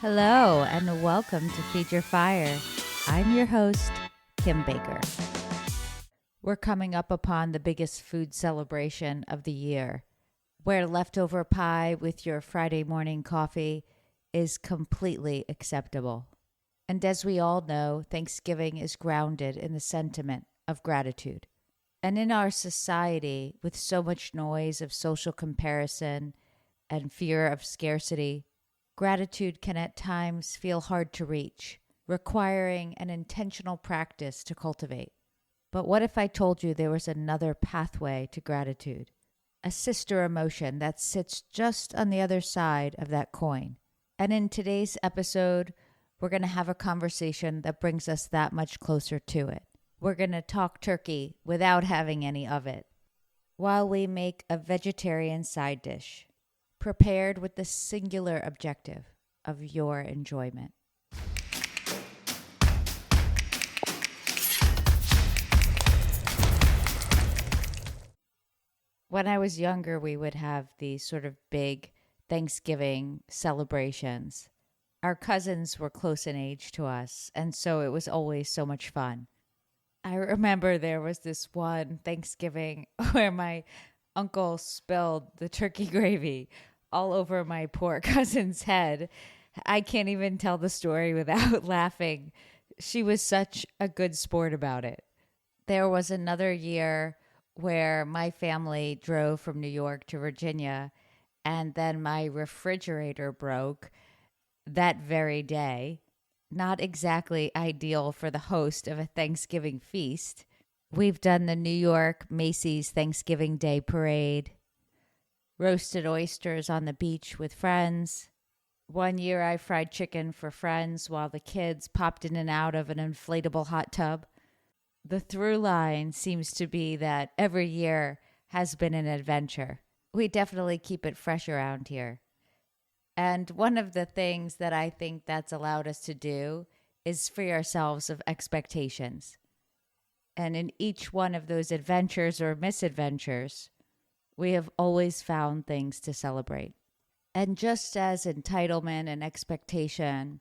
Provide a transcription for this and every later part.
Hello, and welcome to Feed Your Fire. I'm your host, Kim Baker. We're coming up upon the biggest food celebration of the year, where leftover pie with your Friday morning coffee is completely acceptable. And as we all know, Thanksgiving is grounded in the sentiment of gratitude. And in our society, with so much noise of social comparison and fear of scarcity, gratitude can at times feel hard to reach, requiring an intentional practice to cultivate. But what if I told you there was another pathway to gratitude? A sister emotion that sits just on the other side of that coin. And in today's episode, we're going to have a conversation that brings us that much closer to it. We're going to talk turkey without having any of it, while we make a vegetarian side dish, prepared with the singular objective of your enjoyment. When I was younger, we would have these sort of big Thanksgiving celebrations. Our cousins were close in age to us, and so it was always so much fun. I remember there was this one Thanksgiving where my uncle spilled the turkey gravy all over my poor cousin's head. I can't even tell the story without laughing. She was such a good sport about it. There was another year where my family drove from New York to Virginia, and then my refrigerator broke that very day. Not exactly ideal for the host of a Thanksgiving feast. We've done the New York Macy's Thanksgiving Day Parade, roasted oysters on the beach with friends. One year I fried chicken for friends while the kids popped in and out of an inflatable hot tub. The through line seems to be that every year has been an adventure. We definitely keep it fresh around here. And one of the things that I think that's allowed us to do is free ourselves of expectations. And in each one of those adventures or misadventures, we have always found things to celebrate. And just as entitlement and expectation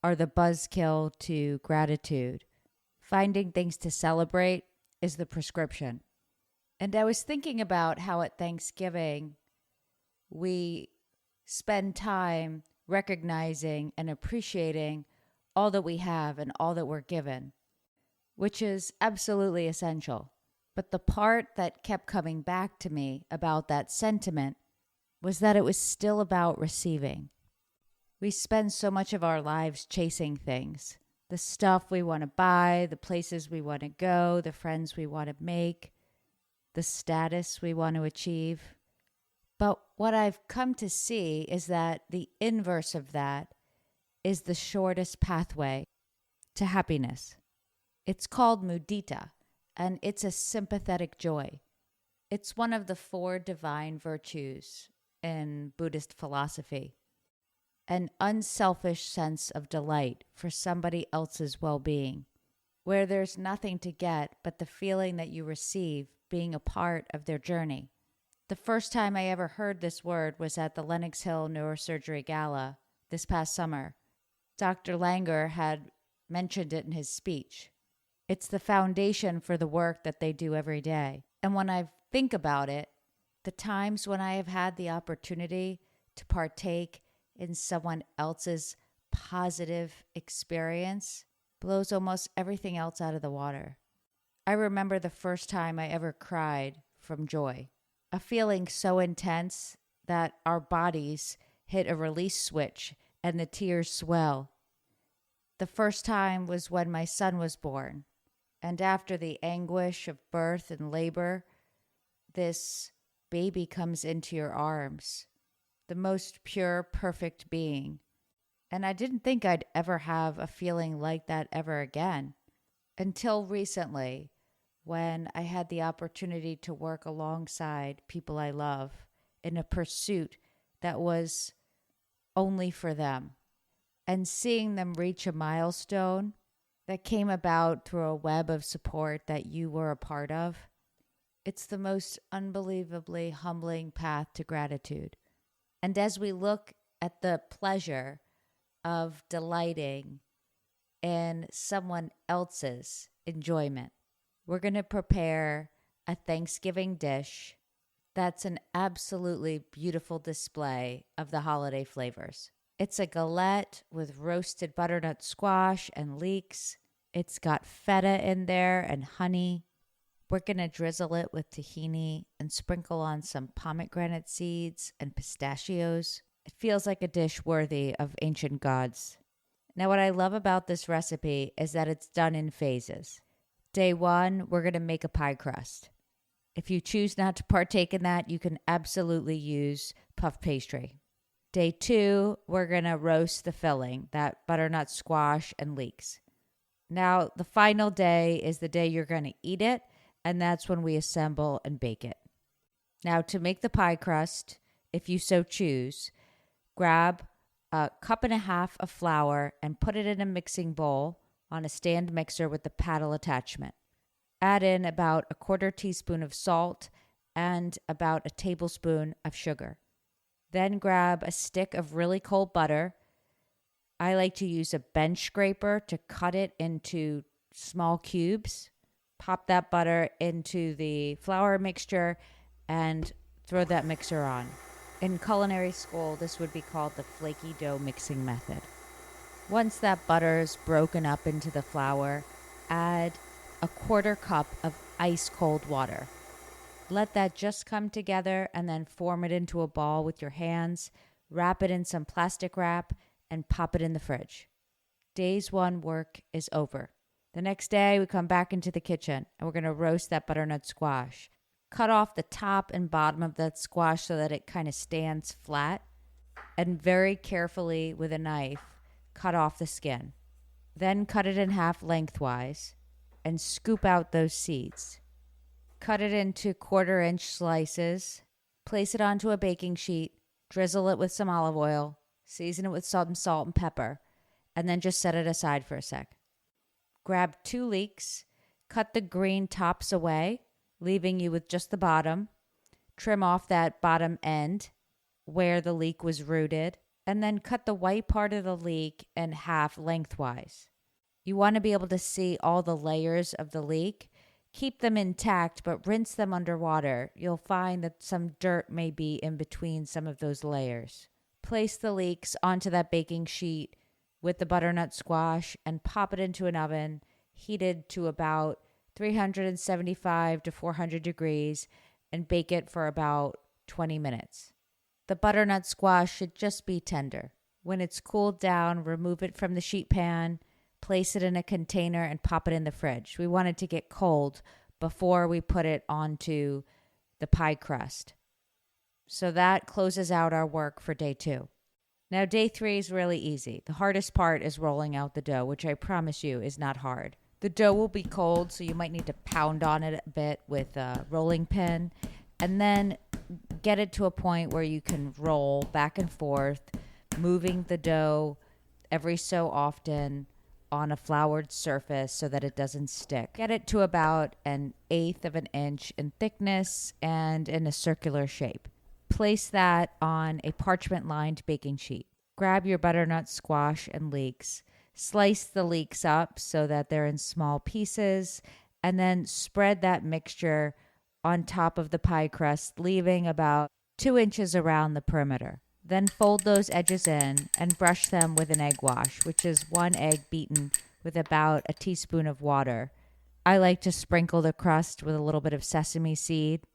are the buzzkill to gratitude, finding things to celebrate is the prescription. And I was thinking about how at Thanksgiving, we spend time recognizing and appreciating all that we have and all that we're given, which is absolutely essential. But the part that kept coming back to me about that sentiment was that it was still about receiving. We spend so much of our lives chasing things, the stuff we want to buy, the places we want to go, the friends we want to make, the status we want to achieve. But what I've come to see is that the inverse of that is the shortest pathway to happiness. It's called mudita, and it's a sympathetic joy. It's one of the 4 divine virtues in Buddhist philosophy. An unselfish sense of delight for somebody else's well-being, where there's nothing to get but the feeling that you receive being a part of their journey. The first time I ever heard this word was at the Lenox Hill Neurosurgery Gala this past summer. Dr. Langer had mentioned it in his speech. It's the foundation for the work that they do every day. And when I think about it, the times when I have had the opportunity to partake in someone else's positive experience blows almost everything else out of the water. I remember the first time I ever cried from joy. A feeling so intense that our bodies hit a release switch and the tears swell. The first time was when my son was born. And after the anguish of birth and labor, this baby comes into your arms, the most pure, perfect being. And I didn't think I'd ever have a feeling like that ever again until recently, when I had the opportunity to work alongside people I love in a pursuit that was only for them, and seeing them reach a milestone that came about through a web of support that you were a part of. It's the most unbelievably humbling path to gratitude. And as we look at the pleasure of delighting in someone else's enjoyment. We're going to prepare a Thanksgiving dish that's an absolutely beautiful display of the holiday flavors. It's a galette with roasted butternut squash and leeks. It's got feta in there and honey. We're going to drizzle it with tahini and sprinkle on some pomegranate seeds and pistachios. It feels like a dish worthy of ancient gods. Now, what I love about this recipe is that it's done in phases. Day 1, we're going to make a pie crust. If you choose not to partake in that, you can absolutely use puff pastry. Day 2, we're going to roast the filling, that butternut squash and leeks. Now, the final day is the day you're going to eat it, and that's when we assemble and bake it. Now, to make the pie crust, if you so choose, grab a cup and a half of flour and put it in a mixing bowl on a stand mixer with the paddle attachment. Add in about a quarter teaspoon of salt and about a tablespoon of sugar. Then grab a stick of really cold butter. I like to use a bench scraper to cut it into small cubes. Pop that butter into the flour mixture and throw that mixer on. In culinary school, this would be called the flaky dough mixing method. Once that butter is broken up into the flour, add a quarter cup of ice cold water. Let that just come together and then form it into a ball with your hands, wrap it in some plastic wrap, and pop it in the fridge. Day's 1 work is over. The next day, we come back into the kitchen and we're going to roast that butternut squash. Cut off the top and bottom of that squash so that it kind of stands flat, and very carefully with a knife, cut off the skin. Then cut it in half lengthwise and scoop out those seeds. Cut it into 1/4-inch slices, place it onto a baking sheet, drizzle it with some olive oil, season it with some salt and pepper, and then just set it aside for a sec. Grab 2 leeks, cut the green tops away, leaving you with just the bottom. Trim off that bottom end where the leek was rooted, and then cut the white part of the leek in half lengthwise. You want to be able to see all the layers of the leek. Keep them intact, but rinse them underwater. You'll find that some dirt may be in between some of those layers. Place the leeks onto that baking sheet with the butternut squash and pop it into an oven heated to about 375 to 400 degrees and bake it for about 20 minutes. The butternut squash should just be tender. When it's cooled down, remove it from the sheet pan, place it in a container, and pop it in the fridge. We want it to get cold before we put it onto the pie crust. So that closes out our work for day 2. Now, day 3 is really easy. The hardest part is rolling out the dough, which I promise you is not hard. The dough will be cold, so you might need to pound on it a bit with a rolling pin, and then get it to a point where you can roll back and forth, moving the dough every so often on a floured surface so that it doesn't stick. Get it to about 1/8 of an inch in thickness and in a circular shape. Place that on a parchment-lined baking sheet. Grab your butternut squash and leeks. Slice the leeks up so that they're in small pieces, and then spread that mixture on top of the pie crust, leaving about 2 inches around the perimeter. Then fold those edges in and brush them with an egg wash, which is 1 egg beaten with about a teaspoon of water. I like to sprinkle the crust with a little bit of sesame seed.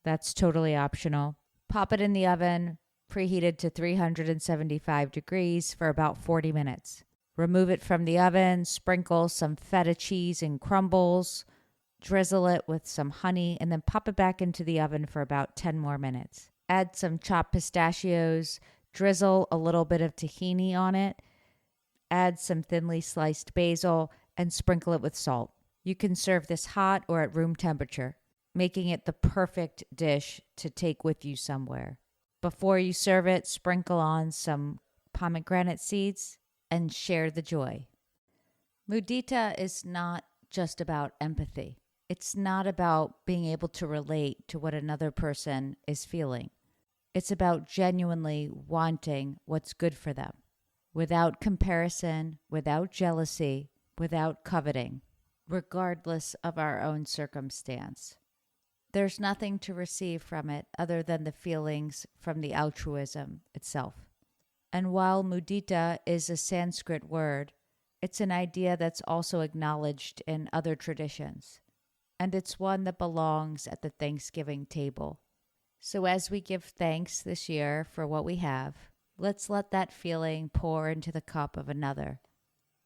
That's totally optional. Pop it in the oven, preheated to 375 degrees for about 40 minutes. Remove it from the oven, sprinkle some feta cheese in crumbles, drizzle it with some honey, and then pop it back into the oven for about 10 more minutes. Add some chopped pistachios, drizzle a little bit of tahini on it, add some thinly sliced basil, and sprinkle it with salt. You can serve this hot or at room temperature, making it the perfect dish to take with you somewhere. Before you serve it, sprinkle on some pomegranate seeds and share the joy. Mudita is not just about empathy. It's not about being able to relate to what another person is feeling. It's about genuinely wanting what's good for them. without comparison, without jealousy, without coveting, regardless of our own circumstance. There's nothing to receive from it other than the feelings from the altruism itself. And while mudita is a Sanskrit word, it's an idea that's also acknowledged in other traditions, and it's one that belongs at the Thanksgiving table. So as we give thanks this year for what we have, let's let that feeling pour into the cup of another,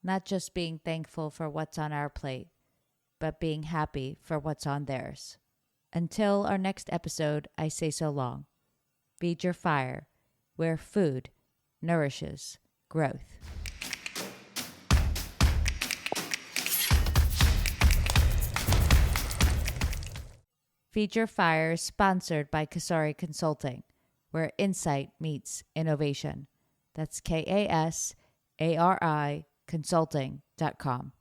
not just being thankful for what's on our plate, but being happy for what's on theirs. Until our next episode, I say so long. Feed your fire, where food nourishes growth. Feed Your Fire is sponsored by Kasari Consulting, where insight meets innovation. That's KASARI consulting.com.